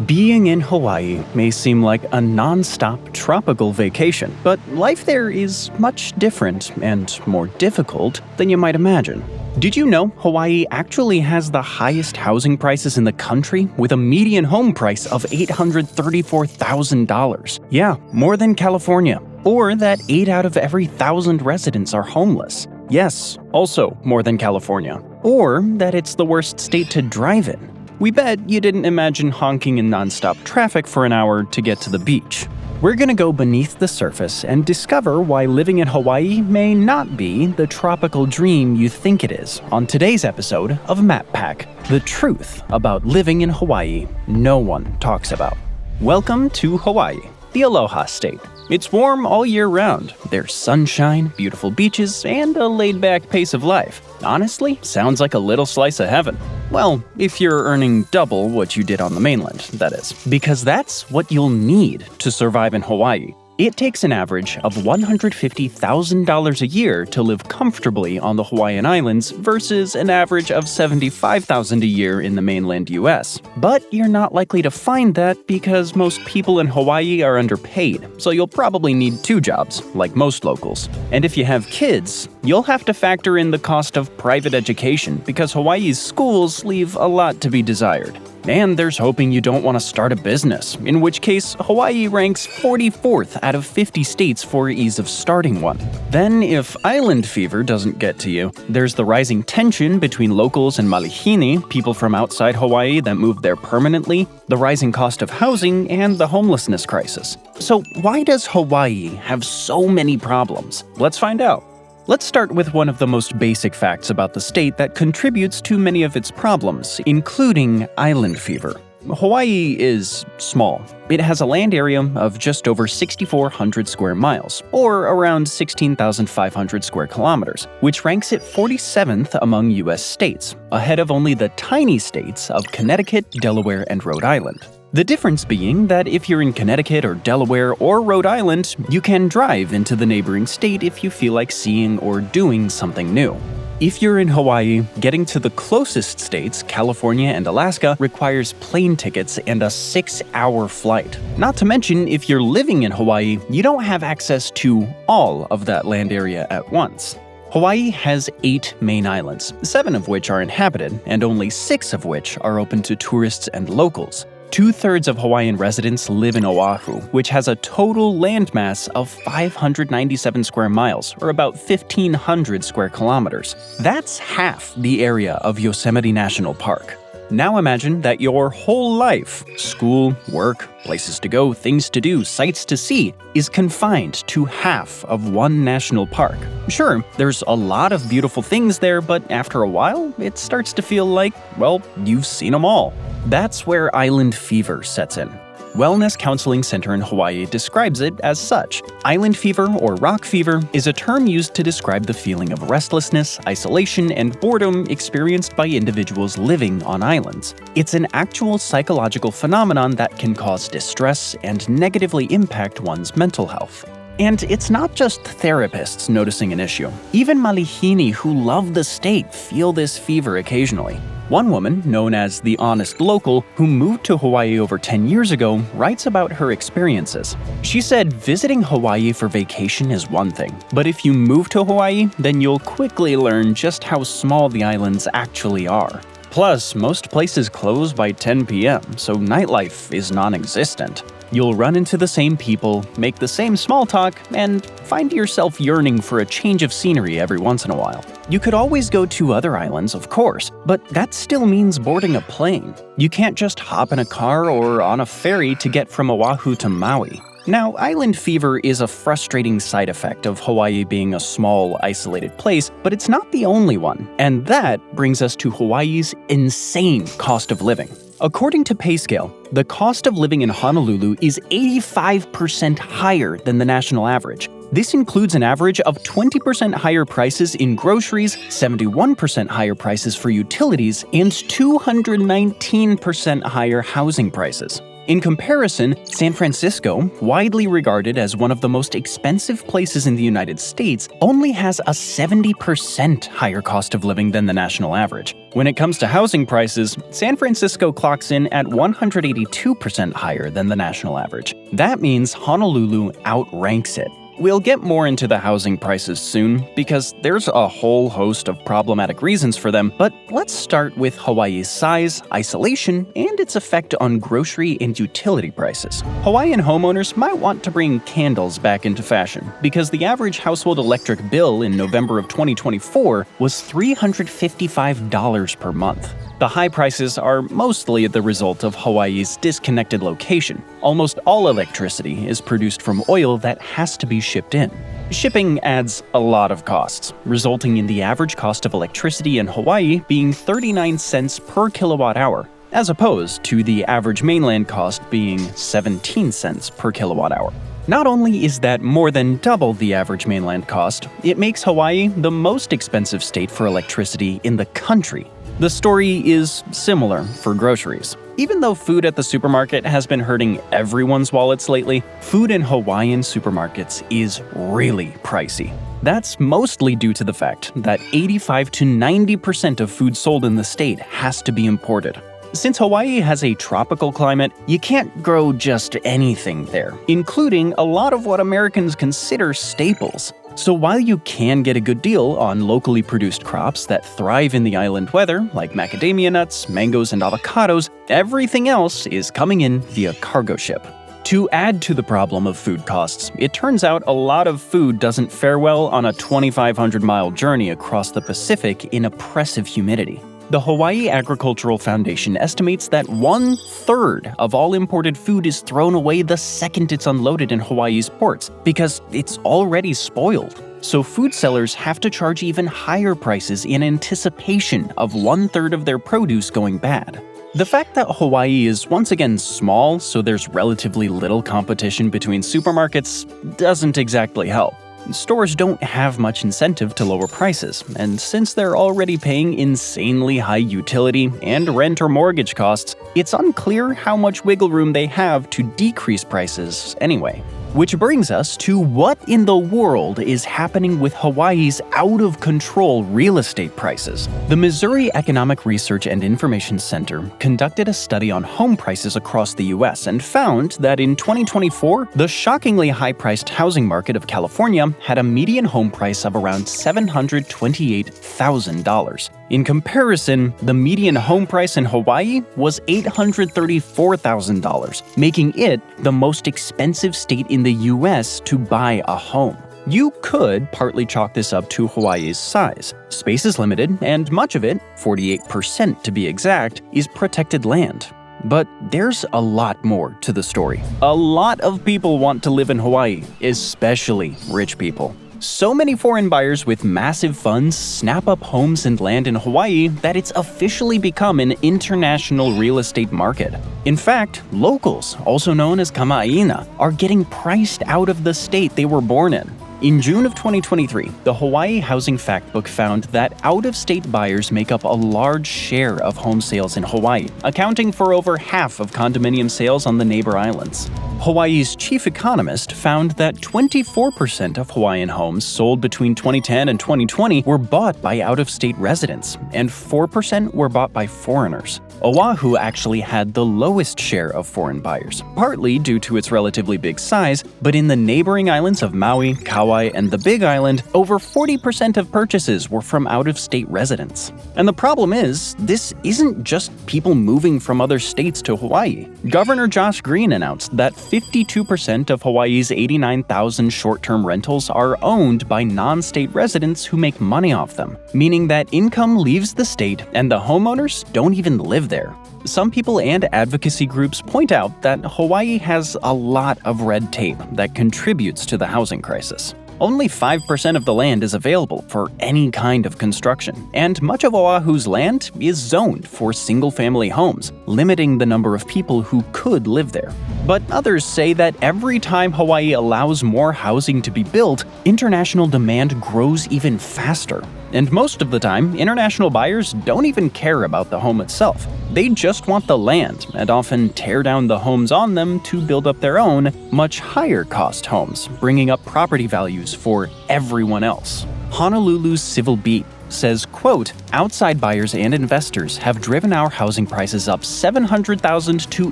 Being in Hawaii may seem like a non-stop tropical vacation, but life there is much different and more difficult than you might imagine. Did you know Hawaii actually has the highest housing prices in the country, with a median home price of $834,000? Yeah, more than California. Or that 8 out of every 1,000 residents are homeless. Yes, also more than California. Or that it's the worst state to drive in. We bet you didn't imagine honking in nonstop traffic for an hour to get to the beach. We're gonna go beneath the surface and discover why living in Hawaii may not be the tropical dream you think it is on today's episode of Map Pack, the truth about living in Hawaii no one talks about. Welcome to Hawaii, the Aloha State. It's warm all year round. There's sunshine, beautiful beaches, and a laid-back pace of life. Honestly, sounds like a little slice of heaven. Well, if you're earning double what you did on the mainland, that is. Because that's what you'll need to survive in Hawaii. It takes an average of $150,000 a year to live comfortably on the Hawaiian Islands versus an average of $75,000 a year in the mainland US. But you're not likely to find that because most people in Hawaii are underpaid, so you'll probably need 2 jobs, like most locals. And if you have kids, you'll have to factor in the cost of private education because Hawaii's schools leave a lot to be desired. And there's hoping you don't want to start a business, in which case Hawaii ranks 44th out of 50 states for ease of starting one. Then, if island fever doesn't get to you, there's the rising tension between locals and malihini, people from outside Hawaii that moved there permanently, the rising cost of housing, and the homelessness crisis. So why does Hawaii have so many problems? Let's find out. Let's start with one of the most basic facts about the state that contributes to many of its problems, including island fever. Hawaii is small. It has a land area of just over 6,400 square miles, or around 16,500 square kilometers, which ranks it 47th among U.S. states, ahead of only the tiny states of Connecticut, Delaware, and Rhode Island. The difference being that if you're in Connecticut or Delaware or Rhode Island, you can drive into the neighboring state if you feel like seeing or doing something new. If you're in Hawaii, getting to the closest states, California and Alaska, requires plane tickets and a 6-hour flight. Not to mention, if you're living in Hawaii, you don't have access to all of that land area at once. Hawaii has 8 main islands, 7 of which are inhabited, and only 6 of which are open to tourists and locals. 2/3 of Hawaiian residents live in Oahu, which has a total landmass of 597 square miles, or about 1,500 square kilometers. That's half the area of Yosemite National Park. Now imagine that your whole life, school, work, places to go, things to do, sights to see, is confined to half of one national park. Sure, there's a lot of beautiful things there, but after a while, it starts to feel like, well, you've seen them all. That's where island fever sets in. Wellness Counseling Center in Hawaii describes it as such. Island fever, or rock fever, is a term used to describe the feeling of restlessness, isolation, and boredom experienced by individuals living on islands. It's an actual psychological phenomenon that can cause distress and negatively impact one's mental health. And it's not just therapists noticing an issue. Even malihini who love the state feel this fever occasionally. One woman, known as the Honest Local, who moved to Hawaii over 10 years ago, writes about her experiences. She said visiting Hawaii for vacation is one thing, but if you move to Hawaii, then you'll quickly learn just how small the islands actually are. Plus, most places close by 10 p.m., so nightlife is non-existent. You'll run into the same people, make the same small talk, and find yourself yearning for a change of scenery every once in a while. You could always go to other islands, of course, but that still means boarding a plane. You can't just hop in a car or on a ferry to get from Oahu to Maui. Now, island fever is a frustrating side effect of Hawaii being a small, isolated place, but it's not the only one. And that brings us to Hawaii's insane cost of living. According to PayScale, the cost of living in Honolulu is 85% higher than the national average. This includes an average of 20% higher prices in groceries, 71% higher prices for utilities, and 219% higher housing prices. In comparison, San Francisco, widely regarded as one of the most expensive places in the United States, only has a 70% higher cost of living than the national average. When it comes to housing prices, San Francisco clocks in at 182% higher than the national average. That means Honolulu outranks it. We'll get more into the housing prices soon, because there's a whole host of problematic reasons for them, but let's start with Hawaii's size, isolation, and its effect on grocery and utility prices. Hawaiian homeowners might want to bring candles back into fashion, because the average household electric bill in November of 2024 was $355 per month. The high prices are mostly the result of Hawaii's disconnected location. Almost all electricity is produced from oil that has to be shipped in. Shipping adds a lot of costs, resulting in the average cost of electricity in Hawaii being 39 cents per kilowatt hour, as opposed to the average mainland cost being 17 cents per kilowatt hour. Not only is that more than double the average mainland cost, it makes Hawaii the most expensive state for electricity in the country. The story is similar for groceries. Even though food at the supermarket has been hurting everyone's wallets lately, food in Hawaiian supermarkets is really pricey. That's mostly due to the fact that 85 to 90% of food sold in the state has to be imported. Since Hawaii has a tropical climate, you can't grow just anything there, including a lot of what Americans consider staples. So while you can get a good deal on locally produced crops that thrive in the island weather, like macadamia nuts, mangoes, and avocados, everything else is coming in via cargo ship. To add to the problem of food costs, it turns out a lot of food doesn't fare well on a 2,500-mile journey across the Pacific in oppressive humidity. The Hawaii Agricultural Foundation estimates that 1/3 of all imported food is thrown away the second it's unloaded in Hawaii's ports because it's already spoiled. So food sellers have to charge even higher prices in anticipation of 1/3 of their produce going bad. The fact that Hawaii is once again small, so there's relatively little competition between supermarkets, doesn't exactly help. Stores don't have much incentive to lower prices, and since they're already paying insanely high utility and rent or mortgage costs, it's unclear how much wiggle room they have to decrease prices anyway. Which brings us to what in the world is happening with Hawaii's out-of-control real estate prices. The Missouri Economic Research and Information Center conducted a study on home prices across the U.S. and found that in 2024, the shockingly high-priced housing market of California had a median home price of around $728,000. In comparison, the median home price in Hawaii was $834,000, making it the most expensive state in the U.S. to buy a home. You could partly chalk this up to Hawaii's size. Space is limited, and much of it, 48% to be exact, is protected land. But there's a lot more to the story. A lot of people want to live in Hawaii, especially rich people. So many foreign buyers with massive funds snap up homes and land in Hawaii that it's officially become an international real estate market. In fact, locals, also known as kama'aina, are getting priced out of the state they were born in. In June of 2023, the Hawaii Housing Factbook found that out-of-state buyers make up a large share of home sales in Hawaii, accounting for over half of condominium sales on the neighbor islands. Hawaii's chief economist found that 24% of Hawaiian homes sold between 2010 and 2020 were bought by out-of-state residents, and 4% were bought by foreigners. Oahu actually had the lowest share of foreign buyers, partly due to its relatively big size, but in the neighboring islands of Maui, Kauai, and the Big Island, over 40% of purchases were from out-of-state residents. And the problem is, this isn't just people moving from other states to Hawaii. Governor Josh Green announced that 52% of Hawaii's 89,000 short-term rentals are owned by non-state residents who make money off them, meaning that income leaves the state and the homeowners don't even live there. Some people and advocacy groups point out that Hawaii has a lot of red tape that contributes to the housing crisis. Only 5% of the land is available for any kind of construction, and much of Oahu's land is zoned for single-family homes, limiting the number of people who could live there. But others say that every time Hawaii allows more housing to be built, international demand grows even faster. And most of the time, international buyers don't even care about the home itself. They just want the land and often tear down the homes on them to build up their own, much higher cost homes, bringing up property values for everyone else. Honolulu's Civil Beat says, quote, outside buyers and investors have driven our housing prices up $700,000 to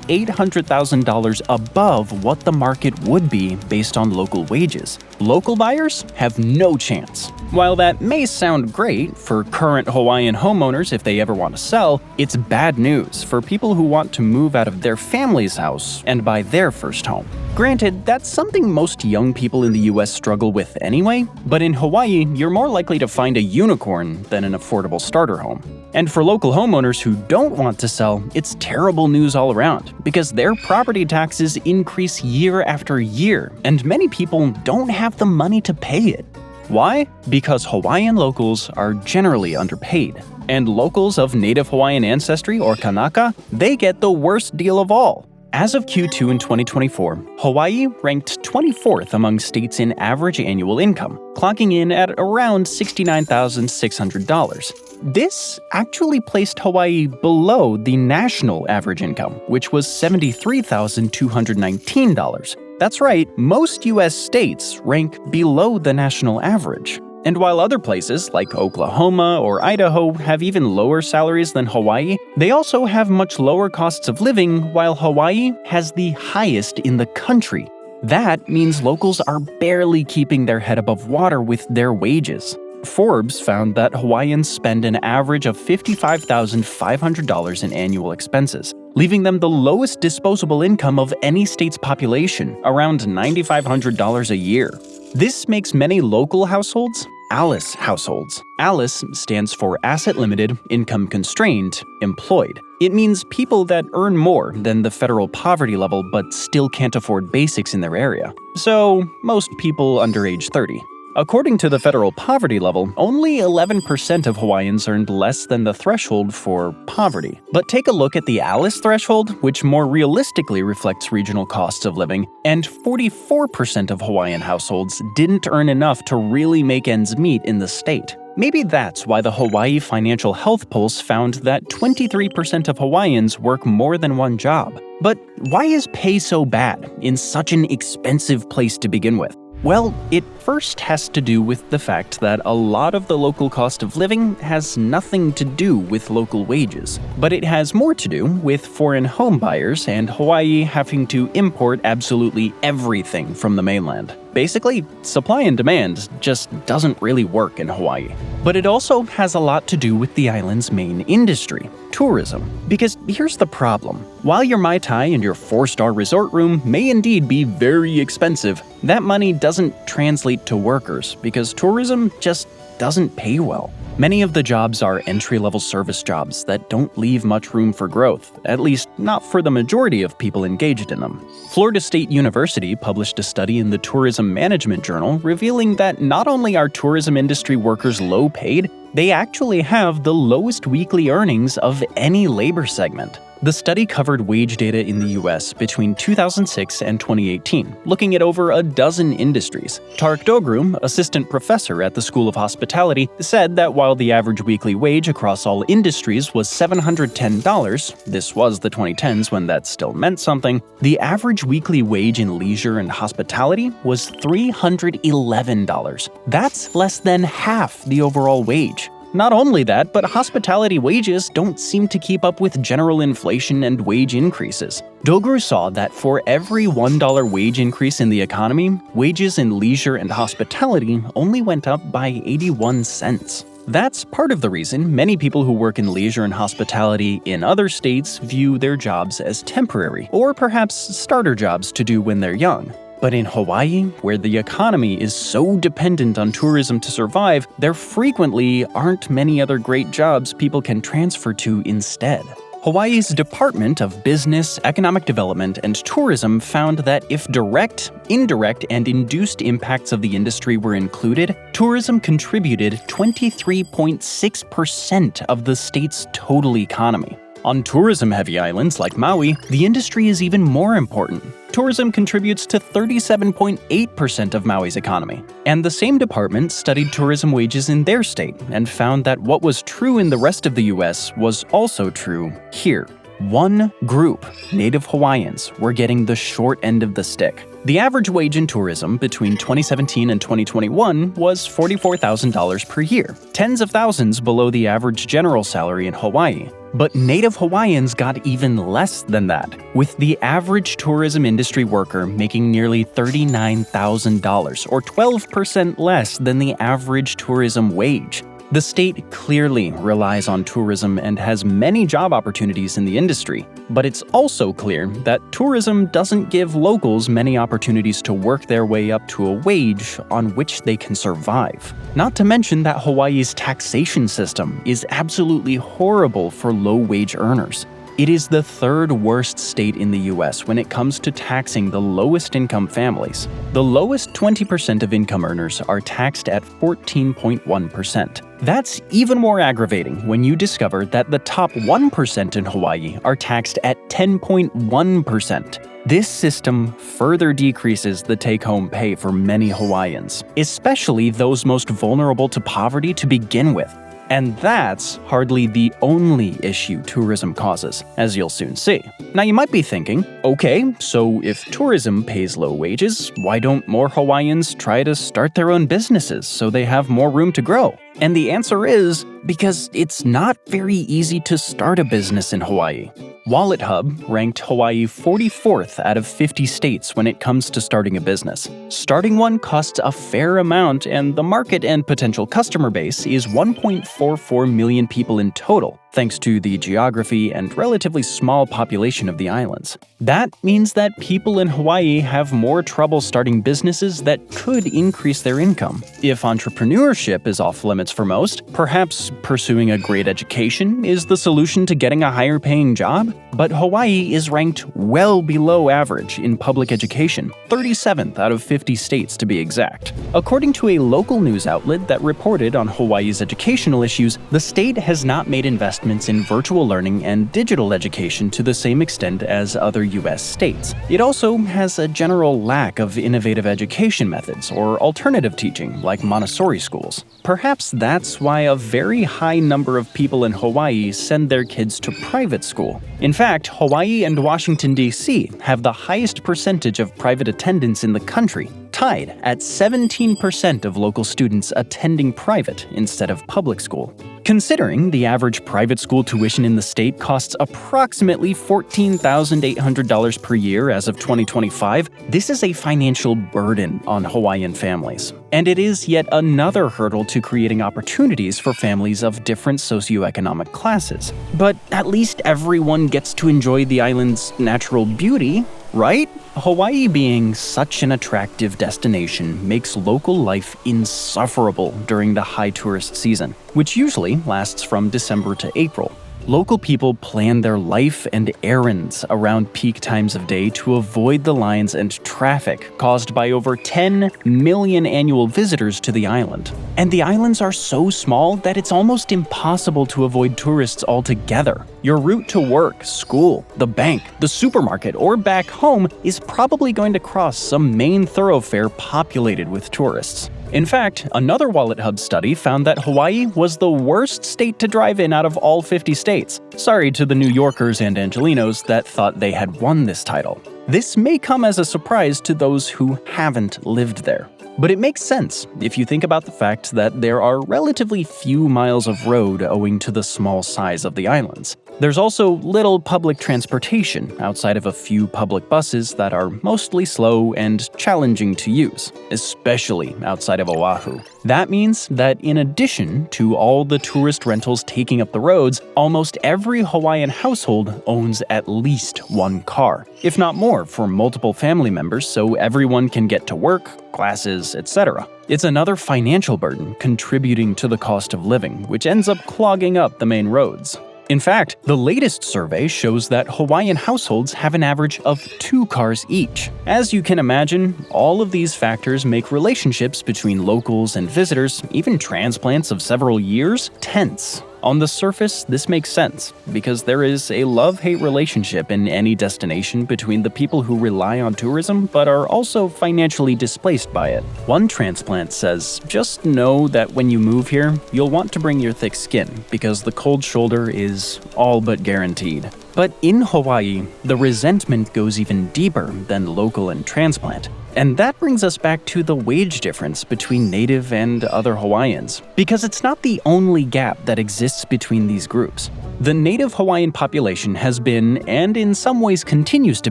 $800,000 above what the market would be based on local wages. Local buyers have no chance. While that may sound great for current Hawaiian homeowners if they ever want to sell, it's bad news for people who want to move out of their family's house and buy their first home. Granted, that's something most young people in the US struggle with anyway, but in Hawaii, you're more likely to find a unicorn than an affordable starter home. And for local homeowners who don't want to sell, it's terrible news all around, because their property taxes increase year after year, and many people don't have the money to pay it. Why? Because Hawaiian locals are generally underpaid. And locals of Native Hawaiian ancestry, or Kanaka, they get the worst deal of all. As of Q2 in 2024, Hawaii ranked 24th among states in average annual income, clocking in at around $69,600. This actually placed Hawaii below the national average income, which was $73,219. That's right, most US states rank below the national average. And while other places, like Oklahoma or Idaho, have even lower salaries than Hawaii, they also have much lower costs of living, while Hawaii has the highest in the country. That means locals are barely keeping their head above water with their wages. Forbes found that Hawaiians spend an average of $55,500 in annual expenses, leaving them the lowest disposable income of any state's population, around $9,500 a year. This makes many local households ALICE households. ALICE stands for Asset Limited, Income Constrained, Employed. It means people that earn more than the federal poverty level but still can't afford basics in their area. So, most people under age 30. According to the federal poverty level, only 11% of Hawaiians earned less than the threshold for poverty. But take a look at the ALICE threshold, which more realistically reflects regional costs of living, and 44% of Hawaiian households didn't earn enough to really make ends meet in the state. Maybe that's why the Hawaii Financial Health Pulse found that 23% of Hawaiians work more than one job. But why is pay so bad in such an expensive place to begin with? Well, it first has to do with the fact that a lot of the local cost of living has nothing to do with local wages, but it has more to do with foreign home buyers and Hawaii having to import absolutely everything from the mainland. Basically, supply and demand just doesn't really work in Hawaii. But it also has a lot to do with the island's main industry, tourism. Because here's the problem. While your Mai Tai and your 4-star resort room may indeed be very expensive, that money doesn't translate to workers because tourism just doesn't pay well. Many of the jobs are entry-level service jobs that don't leave much room for growth, at least not for the majority of people engaged in them. Florida State University published a study in the Tourism Management Journal revealing that not only are tourism industry workers low paid, they actually have the lowest weekly earnings of any labor segment. The study covered wage data in the US between 2006 and 2018, looking at over a dozen industries. Tarek Dogrum, assistant professor at the School of Hospitality, said that while the average weekly wage across all industries was $710, this was the 2010s when that still meant something, the average weekly wage in leisure and hospitality was $311. That's less than half the overall wage. Not only that, but hospitality wages don't seem to keep up with general inflation and wage increases. Dogru saw that for every $1 wage increase in the economy, wages in leisure and hospitality only went up by 81 cents. That's part of the reason many people who work in leisure and hospitality in other states view their jobs as temporary, or perhaps starter jobs to do when they're young. But in Hawaii, where the economy is so dependent on tourism to survive, there frequently aren't many other great jobs people can transfer to instead. Hawaii's Department of Business, Economic Development, and Tourism found that if direct, indirect, and induced impacts of the industry were included, tourism contributed 23.6% of the state's total economy. On tourism-heavy islands like Maui, the industry is even more important. tourism contributes to 37.8% of Maui's economy. And the same department studied tourism wages in their state and found that what was true in the rest of the US was also true here. One group, Native Hawaiians, were getting the short end of the stick. The average wage in tourism between 2017 and 2021 was $44,000 per year, tens of thousands below the average general salary in Hawaii. But Native Hawaiians got even less than that, with the average tourism industry worker making nearly $39,000, or 12% less than the average tourism wage. The state clearly relies on tourism and has many job opportunities in the industry, but it's also clear that tourism doesn't give locals many opportunities to work their way up to a wage on which they can survive. Not to mention that Hawaii's taxation system is absolutely horrible for low-wage earners. It is the third worst state in the US when it comes to taxing the lowest income families. The lowest 20% of income earners are taxed at 14.1%. That's even more aggravating when you discover that the top 1% in Hawaii are taxed at 10.1%. This system further decreases the take-home pay for many Hawaiians, especially those most vulnerable to poverty to begin with. And that's hardly the only issue tourism causes, as you'll soon see. Now you might be thinking, okay, so if tourism pays low wages, why don't more Hawaiians try to start their own businesses so they have more room to grow? And the answer is because it's not very easy to start a business in Hawaii. Wallet Hub ranked Hawaii 44th out of 50 states when it comes to starting a business. Starting one costs a fair amount, and the market and potential customer base is 1.44 million people in total, thanks to the geography and relatively small population of the islands. That means that people in Hawaii have more trouble starting businesses that could increase their income. If entrepreneurship is off limits for most, perhaps pursuing a great education is the solution to getting a higher paying job. But Hawaii is ranked well below average in public education, 37th out of 50 states to be exact. According to a local news outlet that reported on Hawaii's educational issues, the state has not made investments in virtual learning and digital education to the same extent as other US states. It also has a general lack of innovative education methods or alternative teaching like Montessori schools. Perhaps that's why a very high number of people in Hawaii send their kids to private school. In fact, Hawaii and Washington, D.C. have the highest percentage of private attendance in the country, tied at 17% of local students attending private instead of public school. Considering the average private school tuition in the state costs approximately $14,800 per year as of 2025, this is a financial burden on Hawaiian families. And it is yet another hurdle to creating opportunities for families of different socioeconomic classes. But at least everyone gets to enjoy the island's natural beauty, right? Hawaii being such an attractive destination makes local life insufferable during the high tourist season, which usually lasts from December to April. Local people plan their life and errands around peak times of day to avoid the lines and traffic caused by over 10 million annual visitors to the island. And the islands are so small that it's almost impossible to avoid tourists altogether. Your route to work, school, the bank, the supermarket, or back home is probably going to cross some main thoroughfare populated with tourists. In fact, another Wallet Hub study found that Hawaii was the worst state to drive in out of all 50 states. Sorry to the New Yorkers and Angelinos that thought they had won this title. This may come as a surprise to those who haven't lived there. But it makes sense if you think about the fact that there are relatively few miles of road owing to the small size of the islands. There's also little public transportation outside of a few public buses that are mostly slow and challenging to use, especially outside of Oahu. That means that in addition to all the tourist rentals taking up the roads, almost every Hawaiian household owns at least one car, if not more, for multiple family members so everyone can get to work, classes, etc. It's another financial burden contributing to the cost of living, which ends up clogging up the main roads. In fact, the latest survey shows that Hawaiian households have an average of 2 cars each. As you can imagine, all of these factors make relationships between locals and visitors, even transplants of several years, tense. On the surface, this makes sense, because there is a love-hate relationship in any destination between the people who rely on tourism but are also financially displaced by it. One transplant says, "Just know that when you move here, you'll want to bring your thick skin, because the cold shoulder is all but guaranteed." But in Hawaii, the resentment goes even deeper than local and transplant. And that brings us back to the wage difference between Native and other Hawaiians, because it's not the only gap that exists between these groups. The Native Hawaiian population has been, and in some ways continues to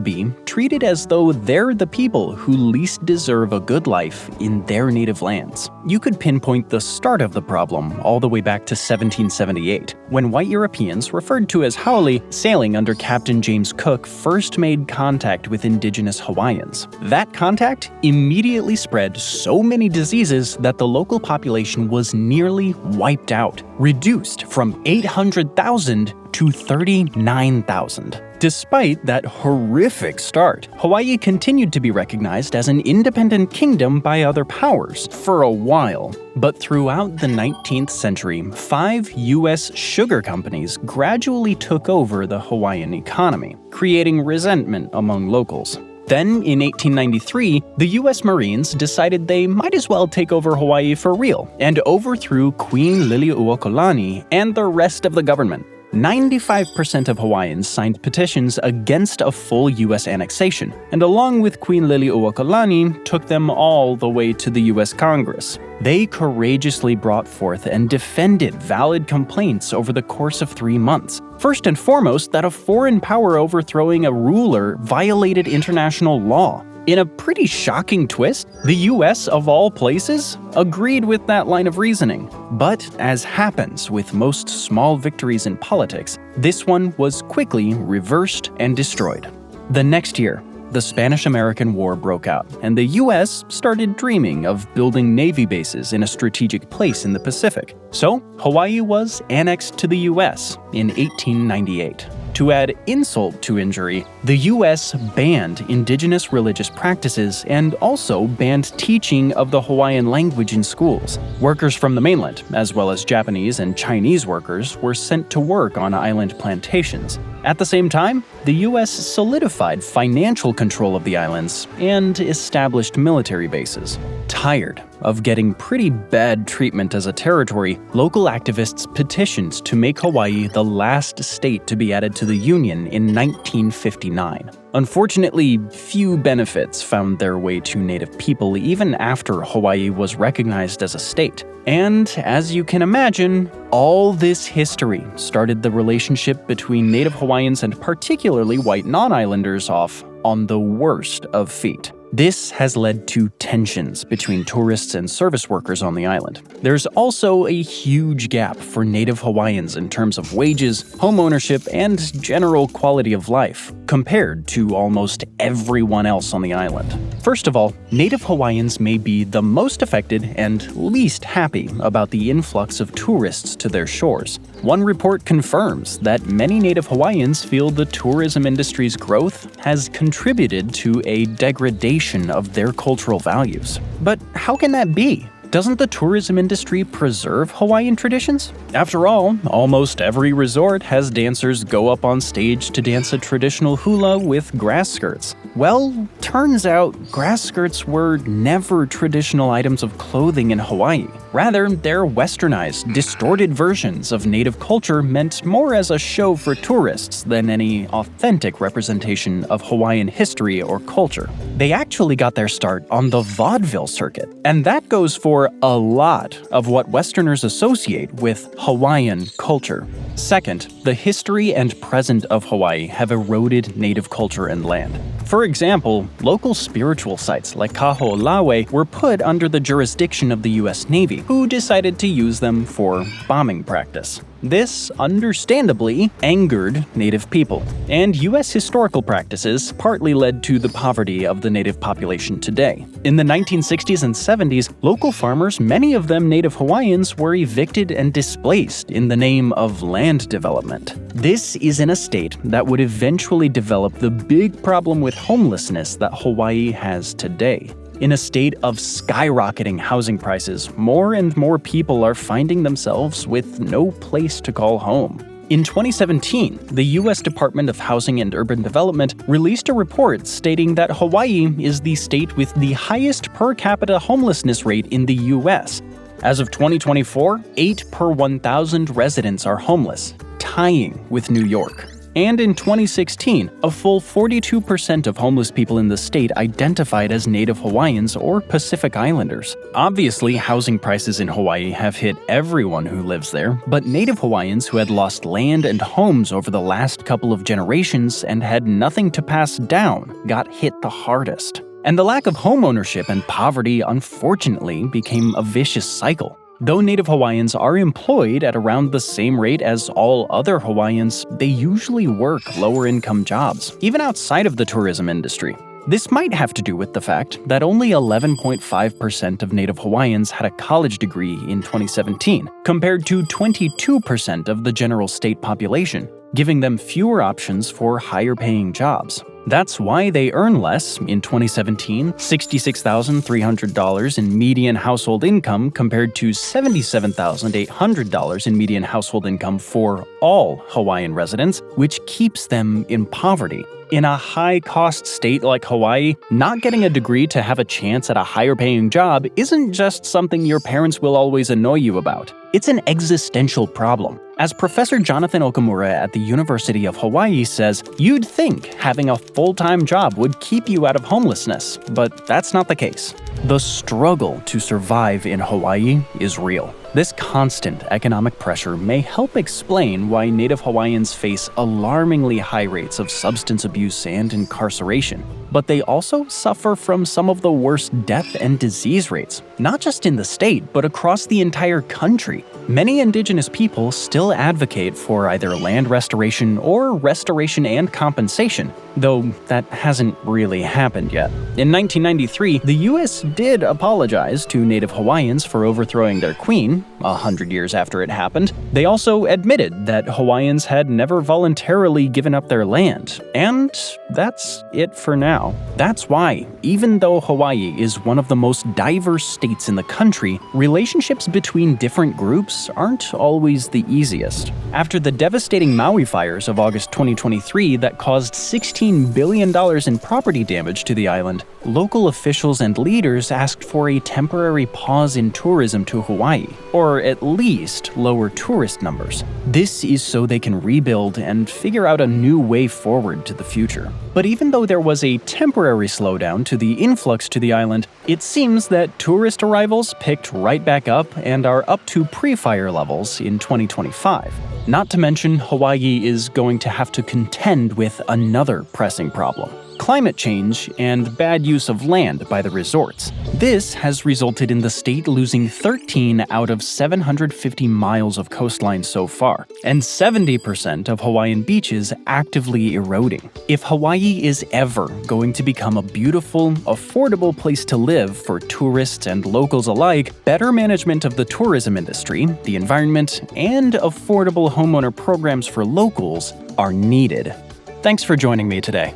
be, treated as though they're the people who least deserve a good life in their native lands. You could pinpoint the start of the problem all the way back to 1778, when white Europeans, referred to as haole, sailing under Captain James Cook, first made contact with indigenous Hawaiians. That contact immediately spread so many diseases that the local population was nearly wiped out, reduced from 800,000 to 39,000. Despite that horrific start, Hawaii continued to be recognized as an independent kingdom by other powers for a while. But throughout the 19th century, 5 U.S. sugar companies gradually took over the Hawaiian economy, creating resentment among locals. Then, in 1893, the U.S. Marines decided they might as well take over Hawaii for real, and overthrew Queen Liliuokalani and the rest of the government. 95% of Hawaiians signed petitions against a full U.S. annexation, and along with Queen Liliuokalani, took them all the way to the U.S. Congress. They courageously brought forth and defended valid complaints over the course of 3 months. First and foremost, that a foreign power overthrowing a ruler violated international law. In a pretty shocking twist, the US, of all places, agreed with that line of reasoning. But as happens with most small victories in politics, this one was quickly reversed and destroyed. The next year, the Spanish-American War broke out, and the US started dreaming of building Navy bases in a strategic place in the Pacific. So, Hawaii was annexed to the US in 1898. To add insult to injury, the US banned indigenous religious practices and also banned teaching of the Hawaiian language in schools. Workers from the mainland, as well as Japanese and Chinese workers, were sent to work on island plantations. At the same time, the US solidified financial control of the islands and established military bases. Tired of getting pretty bad treatment as a territory, local activists petitioned to make Hawaii the last state to be added to the Union in 1959. Unfortunately, few benefits found their way to Native people even after Hawaii was recognized as a state. And, as you can imagine, all this history started the relationship between Native Hawaiians and particularly white non-islanders off on the worst of feet. This has led to tensions between tourists and service workers on the island. There's also a huge gap for Native Hawaiians in terms of wages, home ownership, and general quality of life, compared to almost everyone else on the island. First of all, Native Hawaiians may be the most affected and least happy about the influx of tourists to their shores. One report confirms that many Native Hawaiians feel the tourism industry's growth has contributed to a degradation of their cultural values. But how can that be? Doesn't the tourism industry preserve Hawaiian traditions? After all, almost every resort has dancers go up on stage to dance a traditional hula with grass skirts. Well, turns out grass skirts were never traditional items of clothing in Hawaii. Rather, they're westernized, distorted versions of native culture meant more as a show for tourists than any authentic representation of Hawaiian history or culture. They actually got their start on the vaudeville circuit, and that goes for a lot of what Westerners associate with Hawaiian culture. Second, the history and present of Hawaii have eroded native culture and land. For example, local spiritual sites like Kaho'olawe were put under the jurisdiction of the US Navy, who decided to use them for bombing practice. This, understandably, angered Native people, and US historical practices partly led to the poverty of the Native population today. In the 1960s and 70s, local farmers, many of them Native Hawaiians, were evicted and displaced in the name of land development. This is in a state that would eventually develop the big problem with homelessness that Hawaii has today. In a state of skyrocketing housing prices, more and more people are finding themselves with no place to call home. In 2017, the U.S. Department of Housing and Urban Development released a report stating that Hawaii is the state with the highest per capita homelessness rate in the U.S. As of 2024, 8 per 1,000 residents are homeless, tying with New York. And in 2016, a full 42% of homeless people in the state identified as Native Hawaiians or Pacific Islanders. Obviously, housing prices in Hawaii have hit everyone who lives there, but Native Hawaiians who had lost land and homes over the last couple of generations and had nothing to pass down got hit the hardest. And the lack of homeownership and poverty unfortunately became a vicious cycle. Though Native Hawaiians are employed at around the same rate as all other Hawaiians, they usually work lower-income jobs, even outside of the tourism industry. This might have to do with the fact that only 11.5% of Native Hawaiians had a college degree in 2017, compared to 22% of the general state population, giving them fewer options for higher-paying jobs. That's why they earn less. In 2017, $66,300 in median household income compared to $77,800 in median household income for all Hawaiian residents, which keeps them in poverty. In a high-cost state like Hawaii, not getting a degree to have a chance at a higher-paying job isn't just something your parents will always annoy you about. It's an existential problem. As Professor Jonathan Okamura at the University of Hawaii says, you'd think having a full-time job would keep you out of homelessness, but that's not the case. The struggle to survive in Hawaii is real. This constant economic pressure may help explain why Native Hawaiians face alarmingly high rates of substance abuse and incarceration. But they also suffer from some of the worst death and disease rates, not just in the state, but across the entire country. Many indigenous people still advocate for either land restoration or restoration and compensation, though that hasn't really happened yet. In 1993, the U.S. did apologize to Native Hawaiians for overthrowing their queen, 100 years after it happened. They also admitted that Hawaiians had never voluntarily given up their land, and that's it for now. That's why, even though Hawaii is one of the most diverse states in the country, relationships between different groups aren't always the easiest. After the devastating Maui fires of August 2023 that caused $16 billion in property damage to the island, local officials and leaders asked for a temporary pause in tourism to Hawaii, or at least lower tourist numbers. This is so they can rebuild and figure out a new way forward to the future. But even though there was a temporary slowdown to the influx to the island, it seems that tourist arrivals picked right back up and are up to pre-fire levels in 2025. Not to mention, Hawaii is going to have to contend with another pressing problem: climate change and bad use of land by the resorts. This has resulted in the state losing 13 out of 750 miles of coastline so far, and 70% of Hawaiian beaches actively eroding. If Hawaii is ever going to become a beautiful, affordable place to live for tourists and locals alike, better management of the tourism industry, the environment, and affordable homeowner programs for locals are needed. Thanks for joining me today.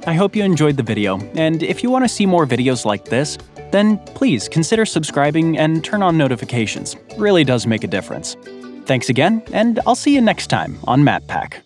I hope you enjoyed the video, and if you want to see more videos like this, then please consider subscribing and turn on notifications. It really does make a difference. Thanks again, and I'll see you next time on MatPack.